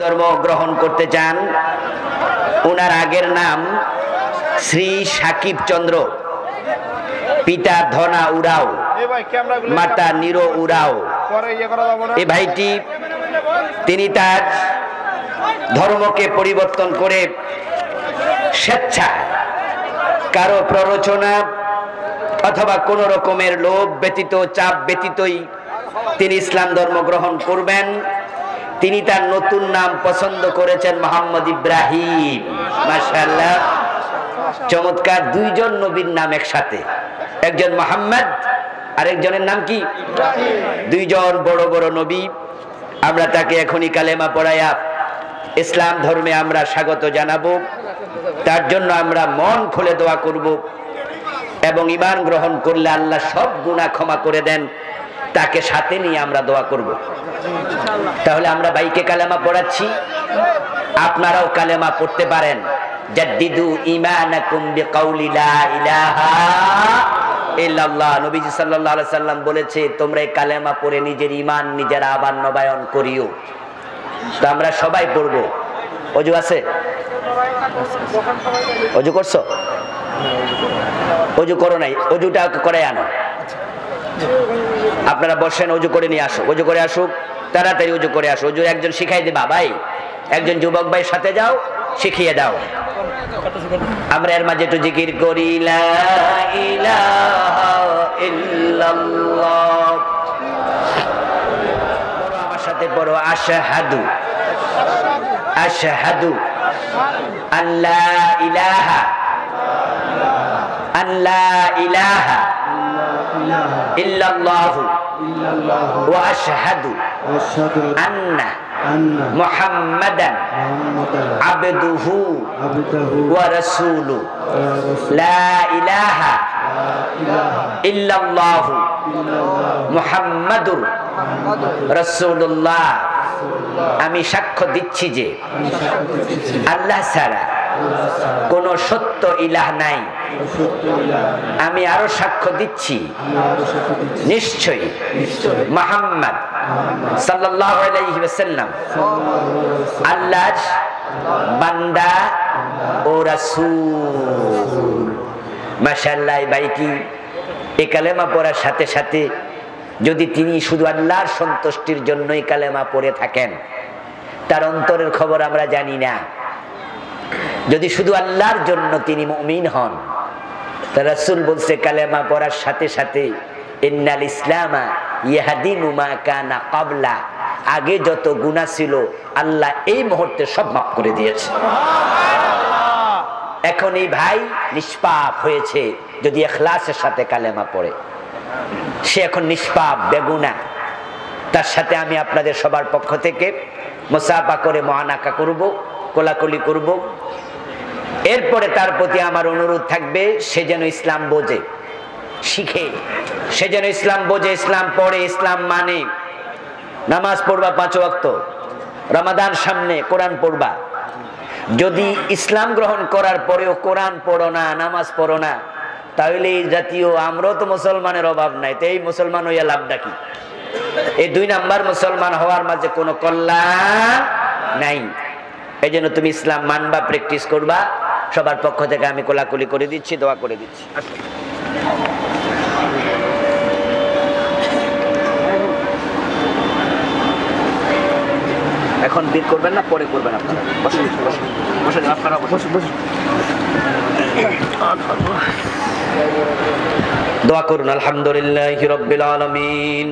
ধর্ম গ্রহণ করতে চান। ওনার আগের নাম শ্রী সাকিব চন্দ্র, পিতা ধনা উরাও, মাতা নিরো উরাও। এই ভাইটি তিনি তার ধর্মকে পরিবর্তন করে স্বেচ্ছায় কারো প্ররোচনা অথবা কোন রকমের লোভ ব্যতীত, চাপ ব্যতীতই তিনি ইসলাম ধর্ম গ্রহণ করবেন। তিনি তার নতুন নাম পছন্দ করেছেন মোহাম্মদ ইব্রাহিম। মাশাআল্লাহ, চমৎকার। দুইজন নবীর নাম একসাথে, একজন মোহাম্মদ আর একজনের নাম কি ইব্রাহিম। দুইজন বড় বড় নবী। আমরা তাকে এখনই কালেমা পড়ায়া ইসলাম ধর্মে আমরা স্বাগত জানাবো। তার জন্য আমরা মন খুলে দোয়া করব এবং ঈমান গ্রহণ করলে আল্লাহ সব গুনাহ ক্ষমা করে দেন। তাকে সাথে নিয়ে আমরা দোয়া করব। তাহলে আমরা ভাইকে কালেমা পড়াচ্ছি, আপনারাও কালেমা পড়তে পারেন। জাদ্দিদু ঈমানাকুম বিকাউলি লা ইলাহা ইল্লাল্লাহ। নবীজি সাল্লাল্লাহু আলাইহি সাল্লাম বলেছে, তোমরা এই কালেমা পড়ে নিজের ঈমান নিজেরা আবার নবায়ন করিও। তো আমরা সবাই পড়ব। ওযু আছে? ওযু করছো? ওযু করো নাই? ওযুটা করে আনো। আপনারা বসেন, ওযু করে নিয়ে আসো। ওযু করে আসুক, তাড়াতাড়ি ওযু করে আসো। ওযু একজন শিখাই দিবা ভাই, একজন যুবক ভাই সাথে যাও, শিখিয়ে দাও। আমরা এর মাঝে একটু জিকির করি, লা ইলাহা ইল্লাল্লাহ। আমার সাথে পড়ো, আশহাদু আশহাদু আল্লা ইলাহা আল্লা ইলাহা ইল্লাল্লাহু ওয়া আশহাদু আন্না মুহাম্মাদান আবদুহু ওয়া রাসূলুহু লা ইলাহা ইল্লাল্লাহু মুহাম্মাদুর রাসূলুল্লাহ। আমি সাক্ষ্য দিচ্ছি যে আল্লাহ ছাড়া কোন সত্য ইলাহ নাই। আমি আরো সাক্ষ্য দিচ্ছি নিশ্চয়ই মুহাম্মদ সাল্লাল্লাহু আলাইহি ওয়াসাল্লাম আল্লাহর বান্দা ও রাসূল। মাশাআল্লাহ, ভাইটি এই কালেমা পড়ার সাথে সাথে যদি তিনি শুধু আল্লাহর সন্তুষ্টির জন্যই কালেমা পড়ে থাকেন, তার অন্তরের খবর আমরা জানি না। যদি শুধু আল্লাহর জন্য তিনি মুমিন হন, তার রাসূল বলছে কালেমা পড়ার সাথে সাথে ইন্নাল ইসলামা ইয়াহদিমু মা কানা ক্বাবলা। আগে যত গুনাহ ছিল আল্লাহ এই মুহূর্তে সব মাফ করে দিয়েছে। এখন এই ভাই নিষ্পাপ হয়েছে যদি ইখলাসের সাথে কালেমা পড়ে। সে এখন নিষ্পাপ, বেগুনাহ। তার সাথে আমি আপনাদের সবার পক্ষ থেকে মুসাফা করে মুআনাকা করব, কোলাকুলি করব। এরপরে তার প্রতি আমার অনুরোধ থাকবে, সে যেন ইসলাম বোঝে, শিখে। সে যেন ইসলাম বোঝে, ইসলাম পড়ে, ইসলাম মানে। নামাজ পড়বা 5 ওয়াক্ত, রমাদান সামনে, কোরআন পড়বা। যদি ইসলাম গ্রহণ করার পরেও কোরআন পড়ো না, নামাজ পড়ো না, তাহলে এই জাতীয়, আমরাও তো মুসলমানের অভাব নাই, তো এই মুসলমান হইয়া লাভটা কি? এই 2 নাম্বার মুসলমান হওয়ার মাঝে কোনো কল্যাণ নাই। এই জন্য তুমি ইসলাম মানবা, প্র্যাকটিস করবা। সবার পক্ষ থেকে আমি কোলাকুলি করে দিচ্ছি, দোয়া করে দিচ্ছি। এখন বের করবেন না, পরে করবেন আপনারা। বসে বসে আপনারা বসে বসে দোয়া করুন। আলহামদুলিল্লাহি রাব্বিল আলামিন।